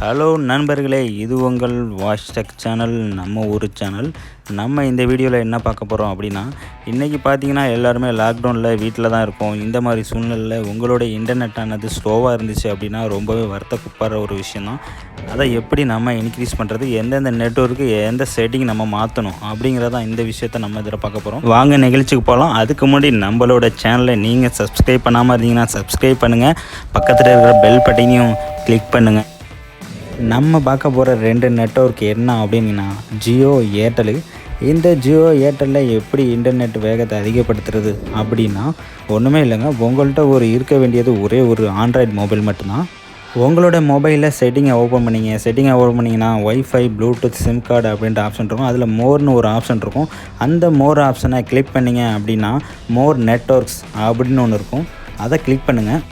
Hello நண்பர்களே, இது உங்கள் வாஷ்டெக் சேனல், நம்ம ஊர் சேனல். நம்ம இந்த வீடியோவில் என்ன பார்க்க போகிறோம் அப்படின்னா, இன்றைக்கி பார்த்தீங்கன்னா எல்லாருமே லாக்டவுனில் வீட்டில் தான் இருக்கோம். இந்த மாதிரி சூழ்நிலையில் உங்களோட இன்டர்நெட் ஆனது ஸ்லோவாக இருந்துச்சு அப்படின்னா ரொம்பவே வருத்தப்படுற ஒரு விஷயந்தான். அதை எப்படி நம்ம இன்க்ரீஸ் பண்ணுறது, எந்தெந்த நெட்வொர்க்கு எந்த செட்டிங் நம்ம மாற்றணும் அப்படிங்கிறதான் இந்த விஷயத்தை நம்ம இதில் பார்க்க போகிறோம். வாங்க நிகழ்ச்சிக்கு போகலாம். அதுக்கு முன்னாடி நம்மளோட சேனலை நீங்கள் சப்ஸ்கிரைப் பண்ணாமல் இருந்தீங்கன்னா சப்ஸ்கிரைப் பண்ணுங்கள், பக்கத்தில் இருக்கிற பெல் பட்டனையும் கிளிக் பண்ணுங்கள். நம்ம பார்க்க போகிற 2 நெட்வொர்க் என்ன அப்படின்னா ஜியோ, ஏர்டெலு. இந்த ஜியோ ஏர்டெல்லில் எப்படி இன்டர்நெட் வேகத்தை அதிகப்படுத்துறது அப்படின்னா ஒன்றுமே இல்லைங்க. உங்கள்கிட்ட இருக்க வேண்டியது ஒரே ஒரு ஆண்ட்ராய்டு மொபைல் மட்டும்தான். உங்களோட மொபைலில் செட்டிங்கை ஓப்பன் பண்ணிங்கன்னா ஒய்ஃபை, ப்ளூடூத், சிம் கார்டு அப்படின்ற ஆப்ஷன் இருக்கும். அதில் மோர்னு ஒரு ஆப்ஷன் இருக்கும். அந்த மோர் ஆப்ஷனை கிளிக் பண்ணிங்க அப்படின்னா மோர் நெட்வொர்க்ஸ் அப்படின்னு ஒன்று இருக்கும். அதை கிளிக் பண்ணுங்கள்.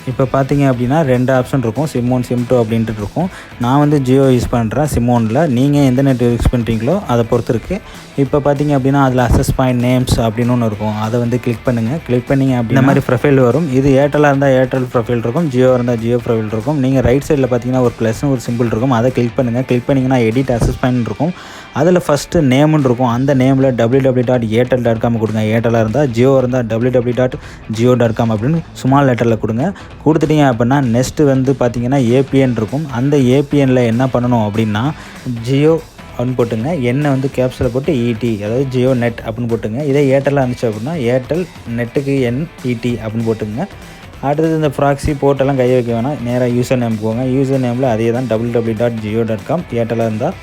இப்போ பார்த்தீங்க அப்படின்னா 2 ஆப்ஷன் இருக்கும், சிம் 1, சிம் 2 அப்படின்ட்டு இருக்கும். நான் ஜியோ யூஸ் பண்ணுறேன் சிம் 1ல். நீங்கள் எந்த நெட் யூஸ் பண்ணுறீங்களோ அதை பொறுத்து இருக்குது. இப்போ பார்த்தீங்க அப்படின்னா அதில் அசஸ் பாயிண்ட் நேம்ஸ் அப்படின்னு ஒன்று இருக்கும். அதை கிளிக் பண்ணுங்கள். கிளிக் பண்ணிங்க அப்படின்னா இந்த மாதிரி ப்ரொஃபைல் வரும். இது ஏர்டெல்லாக இருந்தால் ஏர்டெல் ப்ரொஃபைல் இருக்கும், ஜியோ இருந்தால் ஜியோ ப்ரொஃபைல் இருக்கும். நீங்கள் ரைட் சைடில் பார்த்தீங்கன்னா ஒரு ப்ளஸ்னு ஒரு சிம்பிள் இருக்கும். அதை கிளிக் பண்ணுங்கள். கிளிக் பண்ணிங்கன்னா எடிட் அசஸ் பாயிண்ட் இருக்கும். அதில் ஃபஸ்ட்டு நேமுன்னு இருக்கும். அந்த நேமில் www.airtel.com கொடுங்க. ஏர்டெல்லாக இருந்தால், ஜியோ இருந்தால் www.jio.com அப்படின்னு ஸ்மால் லெட்டரில் கொடுங்க. கொடுத்துட்டீங்க அப்படின்னா நெக்ஸ்ட்டு பார்த்தீங்கன்னா ஏபிஎன் இருக்கும். அந்த ஏபிஎனில் என்ன பண்ணணும் அப்படின்னா ஜியோ அப்படின்னு போட்டுங்க. என்ன கேப்ஸில் போட்டு இடி, அதாவது ஜியோ நெட் அப்படின்னு போட்டுங்க. இதே ஏர்டெல்லாக இருந்துச்சு அப்படின்னா ஏர்டெல் நெட்டுக்கு NET அப்படின்னு போட்டுங்க. அடுத்தது இந்த ப்ராக்ஸி போர்ட்டெல்லாம் கை வைக்க வேணாம், நேராக யூசர் நேம் போங்க. யூசர் நேமில் அதே தான் www.jio.com, ஏர்டெல்லாக இருந்தால்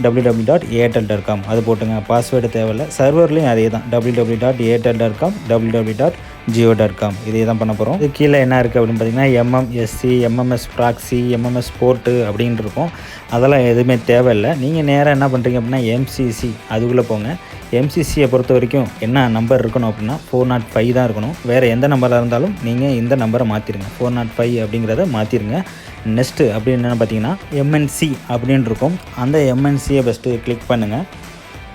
www.airtel.com அது போட்டுங்க. பாஸ்வேர்டு தேவையில்லை. சர்வர்லேயும் அதே தான் www.airtel.com, www.jio.com இதே தான் பண்ண போகிறோம். இது கீழே என்ன இருக்குது அப்படின்னு பார்த்தீங்கன்னா MMSC, MMS proxy, MMS port அப்படின்னு இருக்கும். அதெல்லாம் எதுவுமே தேவையில்லை. நீங்கள் நேராக என்ன பண்ணுறீங்க அப்படின்னா MCC அதுக்குள்ளே போங்க. MCCயை பொறுத்த வரைக்கும் என்ன நம்பர் இருக்கணும் அப்படின்னா 405 தான் இருக்கணும். வேறு எந்த நம்பராக இருந்தாலும் நீங்கள் இந்த நம்பரை மாற்றிடுங்க, 405 அப்படிங்கிறத மாற்றிடுங்க. நெக்ஸ்ட்டு அப்படின்னு என்னென்னு பார்த்தீங்கன்னா MNC அப்படின்னு இருக்கும். அந்த MNCயை ஃபஸ்ட்டு கிளிக் பண்ணுங்கள்.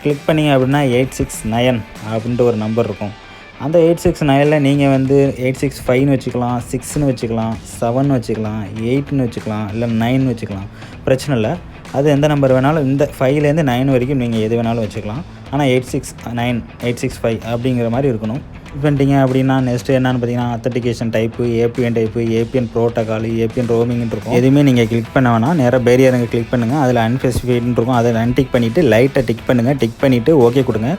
கிளிக் பண்ணிங்க அப்படின்னா 869 அப்படின்ட்டு ஒரு நம்பர் இருக்கும். அந்த 869ல் நீங்கள் 865ன்னு வச்சுக்கலாம், 6ன்னு வச்சுக்கலாம், 7ன்னு வச்சுக்கலாம், 8ன்னு வச்சுக்கலாம், இல்லை 9ன்னு வச்சுக்கலாம். பிரச்சனை இல்லை. அது எந்த நம்பர் வேணாலும், இந்த 5லேருந்து 9 வரைக்கும் நீங்கள் எது வேணாலும் வச்சுக்கலாம். ஆனால் 869, 865 அப்படிங்கிற மாதிரி இருக்கணும். பண்ணிட்டீங்க அப்படின்னா நெக்ஸ்ட்டு என்னென்னு பார்த்தீங்கன்னா authentication type, APN protocol, APN ரோமிங்னு இருக்கும். எதுவுமே நீங்கள் கிளிக் பண்ண வேணாம், நேராக பேரியருங்க கிளிக் பண்ணுங்கள். அதில் அன்ஸ்பெசிஃபைடுன்னு இருக்கும். அதை அன்டிக் பண்ணிவிட்டு லைட்டை டிக் பண்ணுங்கள். டிக் பண்ணிவிட்டு ஓகே கொடுங்க.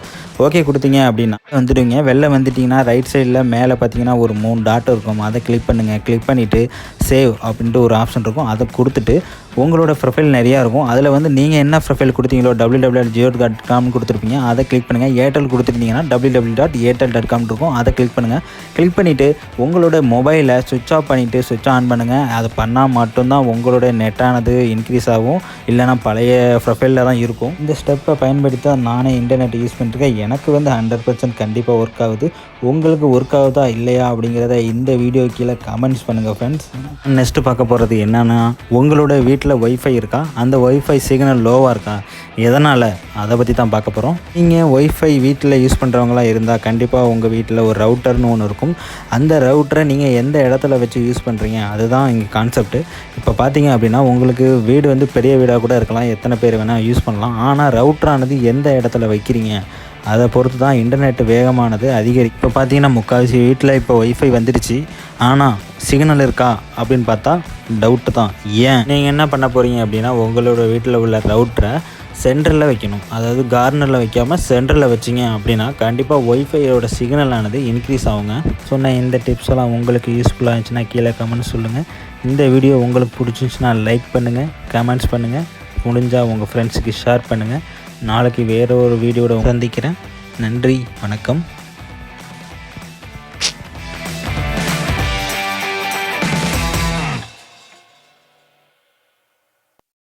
ஓகே கொடுத்தீங்க அப்படின்னா வந்துடுவீங்க. வெளில வந்துட்டிங்கன்னா ரைட் சைடில் மேலே பார்த்தீங்கன்னா ஒரு 3 டாட் இருக்கும். அதை கிளிக் பண்ணுங்கள். கிளிக் பண்ணிவிட்டு சேவ் அப்படின்ட்டு ஒரு ஆப்ஷன் இருக்கும். அதை கொடுத்துட்டு உங்களோட ப்ரொஃபைல் நிறையா இருக்கும். அதில் நீங்கள் என்ன ப்ரொஃபைல் கொடுத்தீங்களோ www.jio.com கொடுத்துருப்பீங்க. அதை கிளிக் பண்ணுங்கள். ஏர்டெல் கொடுத்துருந்தீங்கன்னா www.airtel.com இருக்கும். அதை கிளிக் பண்ணுங்கள். கிளிக் பண்ணிவிட்டு உங்களோட மொபைலை சுவிட்ச் ஆஃப் பண்ணிவிட்டு சுவிட்ச் ஆன் பண்ணுங்கள். அதை பண்ணால் மட்டும்தான் உங்களோட நெட்டானது இன்க்ரீஸ் ஆகும், இல்லைனா பழைய ப்ரொஃபைலில் தான் இருக்கும். இந்த ஸ்டெப்பை பயன்படுத்தி தான் நானே இன்டர்நெட் யூஸ் பண்ணிட்டுருக்கேன். எனக்கு 100% கண்டிப்பாக ஒர்க் ஆகுது. உங்களுக்கு ஒர்க் ஆகுதா இல்லையா அப்படிங்கிறத இந்த வீடியோ கீழே கமெண்ட்ஸ் பண்ணுங்கள் ஃப்ரெண்ட்ஸ். நெக்ஸ்ட்டு பார்க்க போகிறது என்னென்னா, உங்களோட வீட்டில் ஒய்ஃபை இருக்கா, அந்த ஒய்ஃபை சிக்னல் லோவாக இருக்கா, எதனால், அதை பற்றி தான் பார்க்க போகிறோம். நீங்கள் ஒய்ஃபை வீட்டில் யூஸ் பண்ணுறவங்களாம் இருந்தால் கண்டிப்பாக உங்கள் வீட்டில் ஒரு ரவுட்டர்னு ஒன்று இருக்கும். அந்த ரவுட்டரை நீங்கள் எந்த இடத்துல வச்சு யூஸ் பண்ணுறீங்க அதுதான் இங்கே கான்செப்ட்டு. இப்போ பார்த்தீங்க அப்படின்னா உங்களுக்கு வீடு பெரிய வீடாக கூட இருக்கலாம், எத்தனை பேர் வேணால் யூஸ் பண்ணலாம். ஆனால் ரவுட்டரானது எந்த இடத்துல வைக்கிறீங்க அதை பொறுத்து தான் இன்டர்நெட் வேகமானது அதிகரிக்கும். இப்போ பார்த்தீங்கன்னா முக்கால்வாசி வீட்டில் இப்போ ஒய்ஃபை வந்துடுச்சு, ஆனால் சிக்னல் இருக்கா அப்படின்னு பார்த்தா டவுட்டு தான். ஏன் நீங்கள் என்ன பண்ண போகிறீங்க அப்படின்னா உங்களோட வீட்டில் உள்ள ரவுட்டரை சென்டரில் வைக்கணும். அதாவது கார்னரில் வைக்காமல் சென்டரில் வச்சிங்க அப்படின்னா கண்டிப்பாக ஒய்ஃபையோட சிக்னலானது இன்க்ரீஸ் ஆகுங்க. சொன்ன இந்த டிப்ஸ் எல்லாம் உங்களுக்கு யூஸ்ஃபுல்லாக இருந்துச்சுன்னா கீழே கமெண்ட்ஸ் சொல்லுங்கள். இந்த வீடியோ உங்களுக்கு பிடிச்சிருந்துச்சுன்னா லைக் பண்ணுங்கள், கமெண்ட்ஸ் பண்ணுங்கள், முடிஞ்சால் உங்கள் ஃப்ரெண்ட்ஸுக்கு ஷேர் பண்ணுங்கள். நாளைக்கு வேறு ஒரு வீடியோட சந்திக்கிறேன். நன்றி, வணக்கம்.